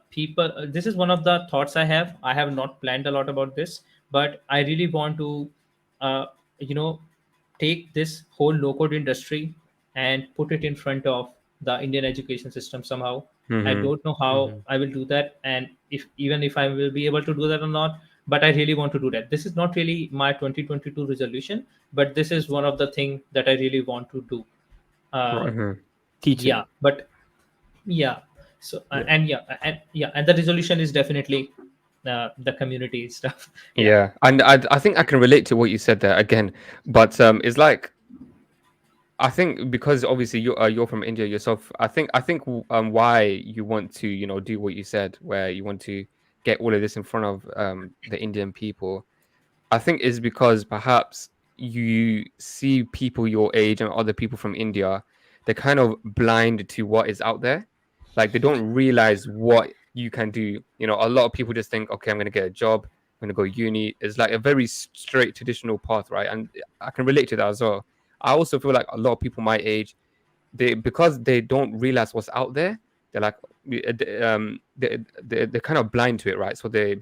people. This is one of the thoughts I have not planned a lot about this, but I really want to uh, you know take this whole no code industry and put it in front of the Indian education system somehow. I Mm-hmm. don't know how Mm-hmm. I will do that, and if even if I will be able to do that or not, but I really want to do that. This is not really my 2022 resolution, but this is one of the thing that I really want to do. uh, Right. Mm-hmm. yeah, Teaching. but yeah. So Yeah. and the resolution is definitely the community stuff. Yeah. Yeah, and I think I can relate to what you said there again, but it's like I think because obviously you're from India yourself. I think why you want to do what you said, where you want to get all of this in front of the Indian people. I think is because perhaps you see people your age and other people from India, they're kind of blind to what is out there. Like they don't realize what you can do. A lot of people just think, okay, I'm going to get a job, I'm going to go uni. It's like a very straight traditional path, right? And I can relate to that as well. I also feel like a lot of people my age, because they don't realize what's out there, they're like, they're kind of blind to it, right? So they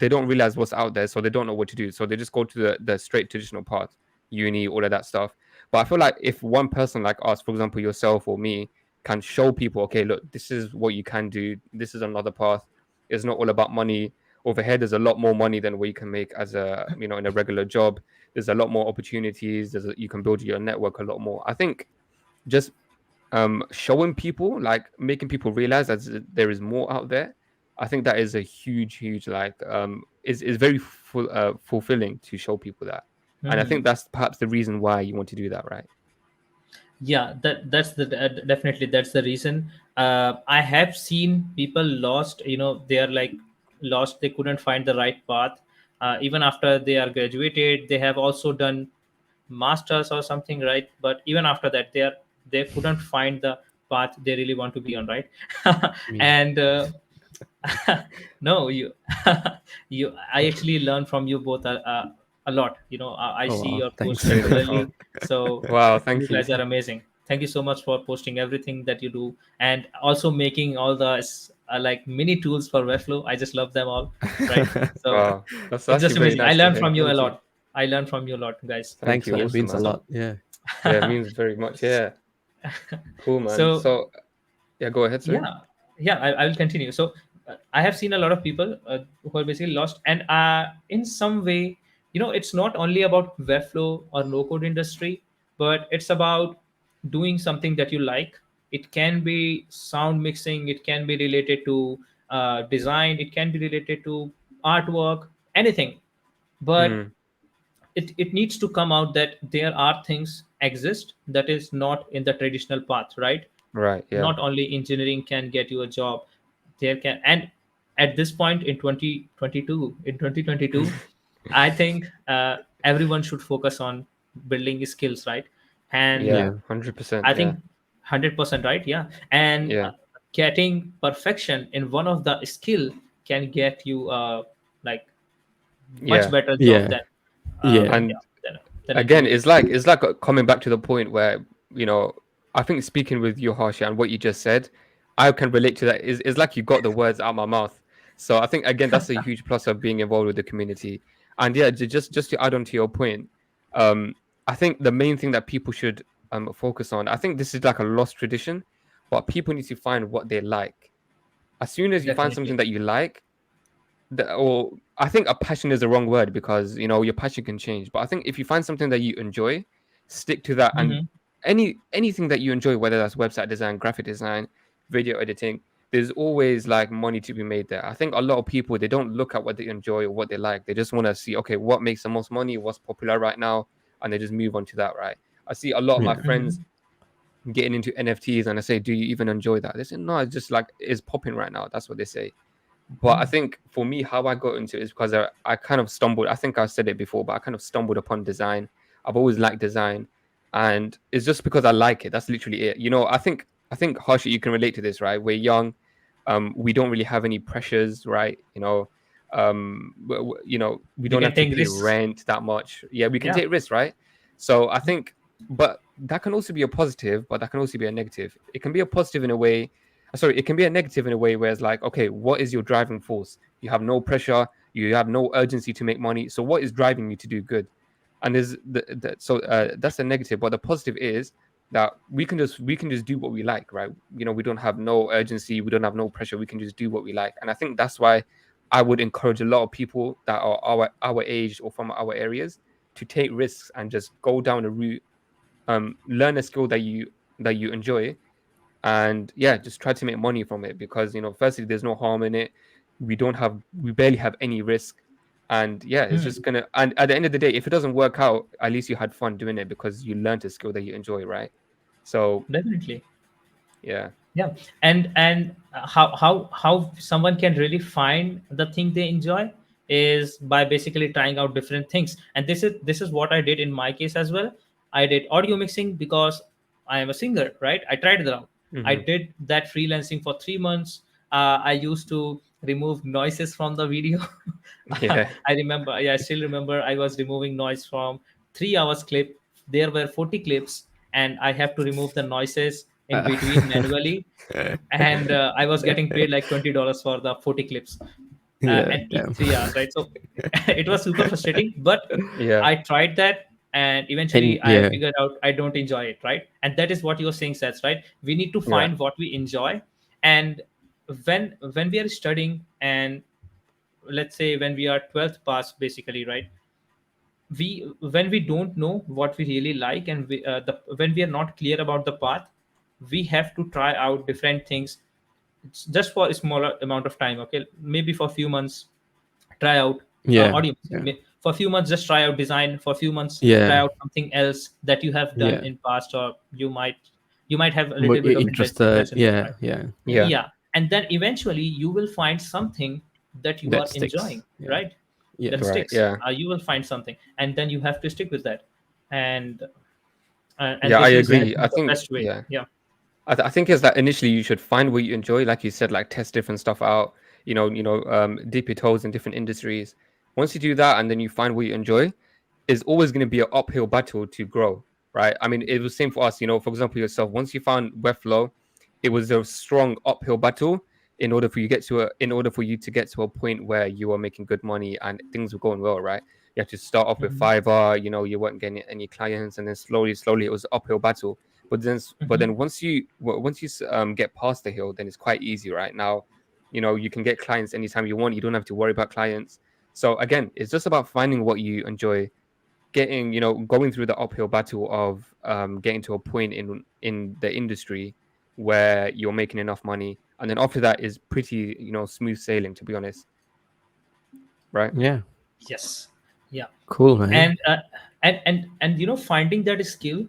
don't realize what's out there, so they don't know what to do. So they just go to the straight traditional path, uni, all of that stuff. But I feel like if one person like us, for example, yourself or me, can show people, okay, look, this is what you can do. This is another path. It's not all about money. Over here, there's a lot more money than what you can make as in a regular job. There's a lot more opportunities. You can build your network a lot more. I think just showing people, like making people realize that there is more out there. I think that is a huge like is very fulfilling to show people that. And I think Hmm. that's perhaps the reason why you want to do that, right? Yeah, definitely that's the reason. I have seen people lost. They are like lost. They couldn't find the right path. Even after they are graduated, they have also done masters or something, right? But even after that, they couldn't find the path they really want to be on, right? Me. And no, you I actually learn from you both a lot. I Oh see wow, your post thanks. Oh, regularly. So wow, you thank you. guys are amazing. Thank you so much for posting everything that you do, and also making all the like mini tools for Webflow. I just love them all, right? So Wow, that's it's actually just very amazing. I nice to learn hear. from you a Thank you. lot. I learn from you a lot, guys. Thank Thanks, you. man. It Awesome, means a man. So lot. Yeah. Yeah, it means very much. Yeah, cool, man. so So yeah, go ahead, sorry. yeah, I will continue. So I have seen a lot of people who are basically lost, and in some way, it's not only about Webflow or no code industry, but it's about doing something that you like. It can be sound mixing, it can be related to design, it can be related to artwork, anything. But Hmm. it needs to come out that there are things exist that is not in the traditional path, right? Right. Yeah. Not only engineering can get you a job, there can. And at this point in 2022, I think everyone should focus on building skills, right? And Yeah, Yeah. 100%. I Yeah, think 100% right. Yeah. And yeah, getting perfection in one of the skill can get you like much yeah. better job Yeah. than Yeah. yeah, And than a again, typical. it's like coming back to the point where, you know, I think speaking with you, Harsha, and what you just said, I can relate to that. It's like you got the words out of my mouth. So I think again, that's a huge plus of being involved with the community. And yeah, just to add on to your point, um, I think the main thing that people should focus on, I think this is like a lost tradition, but people need to find what they like. As soon as you find Definitely. something that you like, or I think a passion is the wrong word, because you know your passion can change. But I think if you find something that you enjoy, stick to that. And Hmm. anything that you enjoy, whether that's website design, graphic design, video editing, there's always like money to be made there. I think a lot of people, they don't look at what they enjoy or what they like. They just want to see, okay, what makes the most money, what's popular right now, and they just move on to that. Right? I see a lot of my Yeah. friends Hmm. getting into NFTs, and I say, do you even enjoy that? They say, no, it's just like it's popping right now. That's what they say. But I think for me, how I got into it is because I kind of stumbled. I think I said it before, but I kind of stumbled upon design. I've always liked design, and it's just because I like it. That's literally it. You know, I think Harshit, you can relate to this, right? We're young, we don't really have any pressures, right? You know, we We don't can have to take pay risks. rent that much. Yeah, we can Yeah. take risks, right? So I think, but that can also be a positive, but that can also be a negative. It can be a positive in a way, sorry, it can be a negative in a way where it's like, okay, what is your driving force? You have no pressure, you have no urgency to make money. So what is driving you to do good? And there's that's a negative. But the positive is that we can just do what we like, right? You know, we don't have no urgency, we don't have no pressure. We can just do what we like. And I think that's why I would encourage a lot of people that are our age or from our areas to take risks and just go down a route, learn a skill that you enjoy, and yeah, just try to make money from it, because you know, firstly, there's no harm in it. We barely have any risk. And yeah, it's Hmm. just gonna, and at the end of the day, if it doesn't work out, at least you had fun doing it because you learned a skill that you enjoy, right? So Definitely. yeah. Yeah. And how someone can really find the thing they enjoy is by basically trying out different things. And this is what I did in my case as well. I did audio mixing because I am a singer, right? I tried it out. I Hmm. did that freelancing for 3 months. I used to remove noises from the video. Yeah. I remember, yeah, I still remember I was removing noise from 3 hours clip. There were 40 clips, and I have to remove the noises in between manually. And I was getting paid like $20 for the 40 clips, Yeah. and each Damn. 3 hours, right? So it was super frustrating, but Yeah. I tried that, and And eventually I yeah. figured out I don't enjoy it, right? And that is what you're saying, Seth, right? We need to Yeah. find what we enjoy. And when we are studying, and let's say when we are 12th pass, basically, right? We When we don't know what we really like, and when we are not clear about the path, we have to try out different things just for a smaller amount of time. Okay, maybe for a few months, try out Yeah. audio mixing. Yeah. For a few months, just try out design. For a few months, try Yeah. out something else that you have done Yeah. in past, or you might have a But little bit you're of interested. interest in it, Yeah. right? Yeah. Yeah. Yeah. Yeah. And then eventually you will find something that you That are sticks. enjoying, Yeah. right? Yeah. That Right. sticks. Yeah. You will find something, and then you have to stick with that. And Yeah, I this is Yeah. agree. I the think, best way. yeah, Yeah. I think is that initially you should find what you enjoy, like you said, like test different stuff out. Dip your toes in different industries. Once you do that, and then you find what you enjoy, is always going to be an uphill battle to grow, right? I mean, it was same for us. You know, for example, yourself. Once you found Webflow, it was a strong uphill battle in order for you to get to a point where you are making good money and things were going well, right? You have to start off with Hmm. Fiverr. You know, you weren't getting any clients, and then slowly, it was an uphill battle. But then Hmm. once you get past the hill, then it's quite easy, right? Now, you know, you can get clients anytime you want. You don't have to worry about clients. So again, it's just about finding what you enjoy, going through the uphill battle of getting to a point in the industry where you're making enough money, and then after that is pretty, smooth sailing, to be honest, right? Yeah. Yes. Yeah. Cool, man. And finding that skill,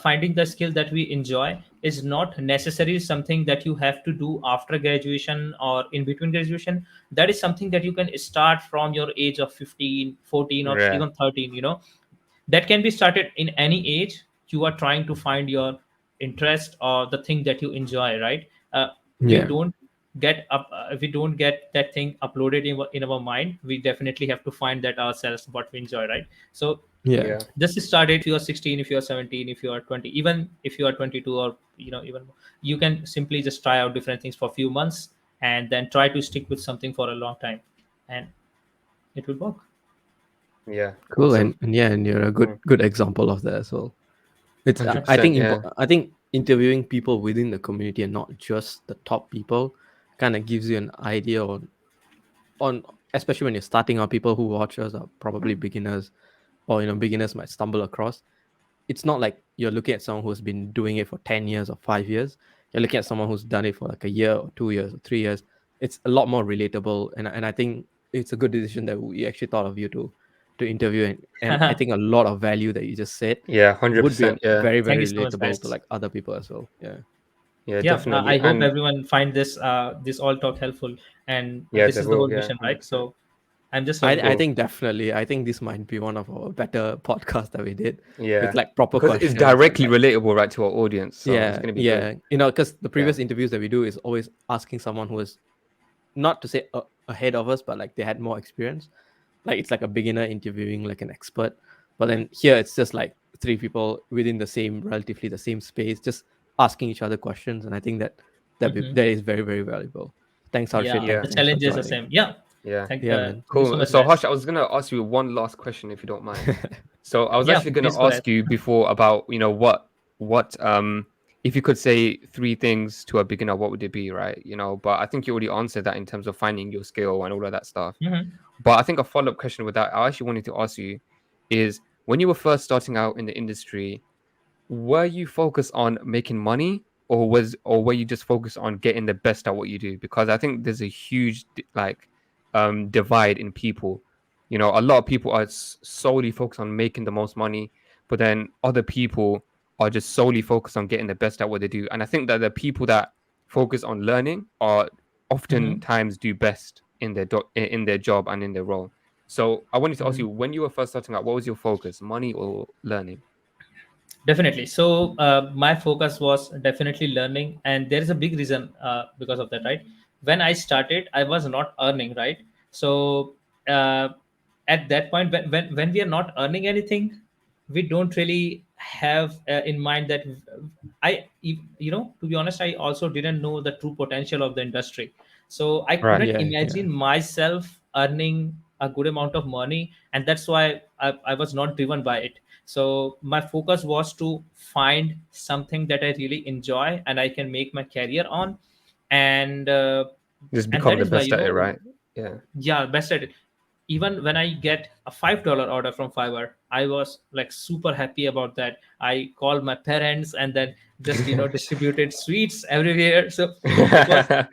finding the skill that we enjoy is not necessarily something that you have to do after graduation or in between graduation. That is something that you can start from your age of 15, 14, or Yeah. even 13. that can be started in any age. You are trying to find your interest or the thing that you enjoy, right? We Yeah. don't get up if we don't get that thing uploaded in our mind, we definitely have to find that ourselves what we enjoy, right? So Yeah. Yeah. just start it. If you are 16, if you are 17, if you are 20, even if you are 22, or even more, you can simply just try out different things for a few months and then try to stick with something for a long time, and it will work. Yeah. Cool. Awesome. And yeah, and you're a good example of that as well. It's I 100%. think Yeah. I think interviewing people within the community and not just the top people kind of gives you an idea on especially when you're starting out. People who watch us are probably beginners, or beginners might stumble across. It's not like you're looking at someone who's been doing it for 10 years or 5 years. You're looking at someone who's done it for like a year or 2 years or 3 years. It's a lot more relatable, and I think it's a good decision that we actually thought of you to interview, and I think a lot of value that you just said Yeah. would be 100%. Yeah. very Thank very you so much, relatable to guys. like other people as well. Yeah. Yeah. Yeah, Definitely. I hope And everyone find this all talk helpful, and yeah, this they is the will. whole Yeah. mission, right? 100%. So I'm just I, here. I Cool. think definitely. I think this might be one of our better podcasts that we did with Yeah. like proper Because it's questions and directly like relatable, right, to our audience. So it's yeah, gonna be good. yeah. Because the Yeah. previous interviews that we do is always asking someone who is not to say ahead of us, but like they had more experience. Like it's like a beginner interviewing like an expert. But then here it's just like three people within the same, relatively the same space, just asking each other questions. And I think Mhm. that is very, very valuable. Thanks, Harshit. Yeah, Yeah. the Thanks for challenge is the joining. same. Yeah, Yeah. Yeah, man. thank you so Cool. much, So guys. Harsh, I was gonna ask you one last question if you don't mind. So I was Yeah, actually gonna please go ahead. ask you before about, what if you could say three things to a beginner, what would it be, right? But I think you already answered that in terms of finding your skill and all of that stuff. Hmm. But I think a follow-up question with that, I actually wanted to ask you is when you were first starting out in the industry, were you focused on making money, or were you just focused on getting the best at what you do? Because I think there's a huge divide in people. A lot of people are solely focused on making the most money, but then other people are just solely focused on getting the best at what they do. And I think that the people that focus on learning are Hmm. oftentimes do best in in their job and in their role. So I wanted to ask Hmm. you, when you were first starting out, what was your focus, money or learning? Definitely. So my focus was definitely learning, and there is a big reason because of that, right? When I started, I was not earning, right? So uh, at that point, when we are not earning anything, we don't really have in mind that to be honest, I also didn't know the true potential of the industry. So I Right. couldn't Yeah, yeah. imagine myself earning a good amount of money, and that's why I was not driven by it. So my focus was to find something that I really enjoy and I can make my career on, and uh, Just and become that the is why, best at it, right? Yeah. yeah, best at it. Even when I get a $5 order from Fiverr, I was like super happy about that. I called my parents and then just distributed sweets everywhere. So it was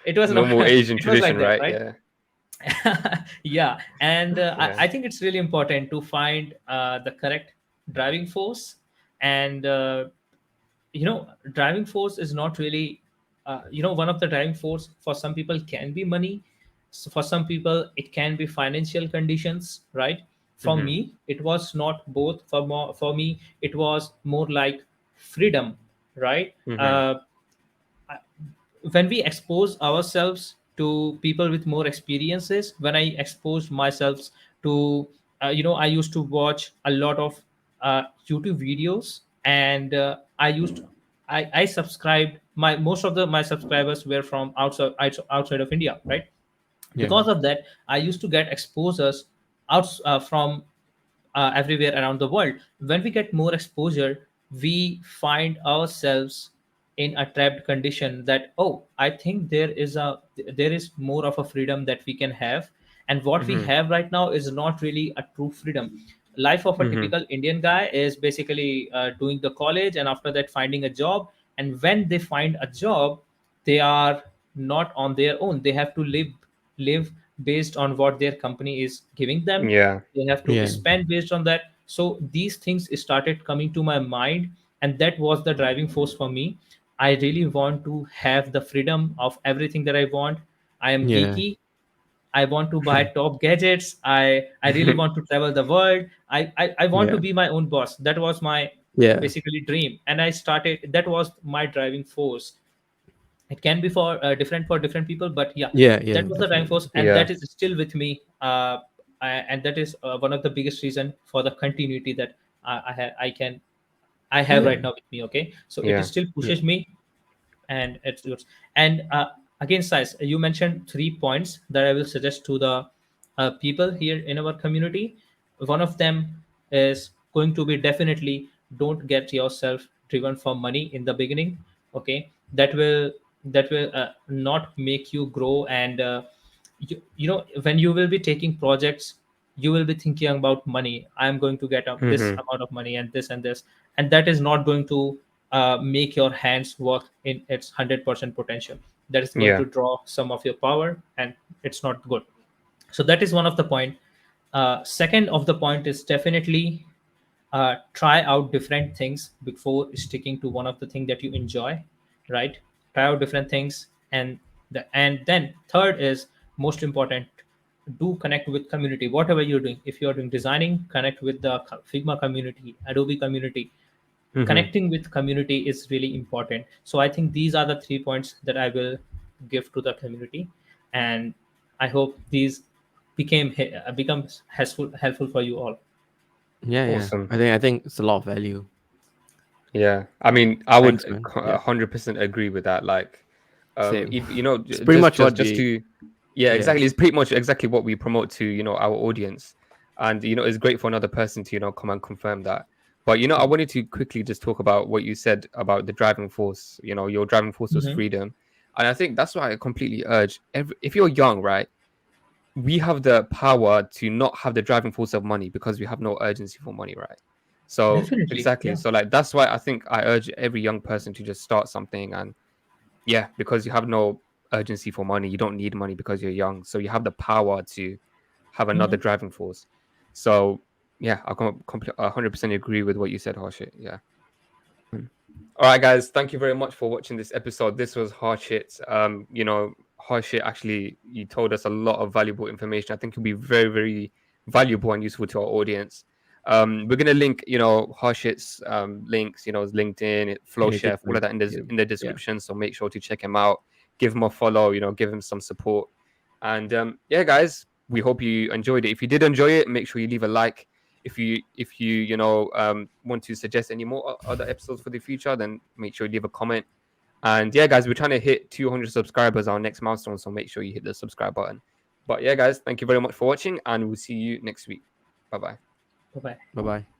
it was not Normal Asian it was like tradition, that, right? right? Yeah. Yeah, and Yeah. I think it's really important to find the correct driving force, and driving force is not really one of the driving force for some people can be money, so for some people it can be financial conditions, right? For Hmm. me it was not both. For me it was more like freedom, right? Hmm. When we expose ourselves to people with more experiences, when I exposed myself to I used to watch a lot of YouTube videos, and I subscribed. Most of the my subscribers were from outside of India, right? Yeah. Because of that I used to get exposures from everywhere around the world. When we get more exposure, we find ourselves in a trapped condition that, oh, I think there is more of a freedom that we can have, and what we Hmm. have right now is not really a true freedom. Life of a Hmm. typical Indian guy is basically doing the college and after that finding a job, and when they find a job, they are not on their own. They have to live based on what their company is giving them. Yeah. They have to Yeah. spend based on that. So these things started coming to my mind, and that was the driving force for me. I really want to have the freedom of everything that I want. I am Yeah. geeky, I want to buy top gadgets. I really want to travel the world. I want to Yeah. be my own boss. That was my Yeah. basically dream, and I started. That was my driving force. It can be for different for different people, but yeah, Yeah. Yeah. that was the driving Definitely. force, and Yeah. that is still with me. And that is one of the biggest reason for the continuity that I have right Yeah. now with me. Okay, so it Yeah. still Yeah. pushes me, and it's good. And again, Sais, you mentioned 3 points that I will suggest to the people here in our community. One of them is going to be definitely don't get yourself driven for money in the beginning. Okay, that will not make you grow. And you know, when you will be taking projects, you will be thinking about money. I am going to get up this Mm-hmm. amount of money and this and this, and that is not going to make your hands work in its 100% potential. That is going Yeah. to draw some of your power, and it's not good. So that is one of the point. Second of the point is definitely try out different things before sticking to one of the things that you enjoy, right? Try out different things. And then third is most important, do connect with community. Whatever you're doing, if you're doing designing, connect with the Figma community, Adobe community. Mm-hmm. Connecting with community is really important. So I think these are the 3 points that I will give to the community, and I hope these becomes helpful for you all. Yeah. Yeah. Awesome. I think it's a lot of value. Yeah, I mean, I would Thanks, man. Yeah. 100% agree with that. Like, Same. if you know, It's pretty much what just we. to, yeah, Yeah. exactly. It's pretty much exactly what we promote to, you know, our audience, and you know, it's great for another person to, you know, come and confirm that. But you know, I Mm. wanted to quickly just talk about what you said about the driving force. You know, your driving force was Hmm. freedom, and I think that's why I completely urge if you're young, right? We have the power to not have the driving force of money because we have no urgency for money, right? So Definitely, exactly. yeah. So like that's why I think I urge every young person to just start something, and yeah, because you have no urgency for money, you don't need money because you're young. So you have the power to have another Hmm. driving force. So yeah, I 100% agree with what you said, Harshit. Yeah. All right, guys. Thank you very much for watching this episode. This was Harshit. You know, Harshit actually you told us a lot of valuable information. I think it'll be very, very valuable and useful to our audience. We're gonna link, you know, Harshit's links, you know, his LinkedIn, In a Flowchef, all of that description. in the Yeah. description. So make sure to check him out, give him a follow, you know, give him some support. And yeah, guys, we hope you enjoyed it. If you did enjoy it, make sure you leave a like. If you you know want to suggest any more other episodes for the future, then make sure you leave a comment. And yeah, guys, we're trying to hit 200 subscribers, our next milestone, so make sure you hit the subscribe button. But yeah, guys, thank you very much for watching, and we'll see you next week. Bye bye. Bye bye. Bye bye.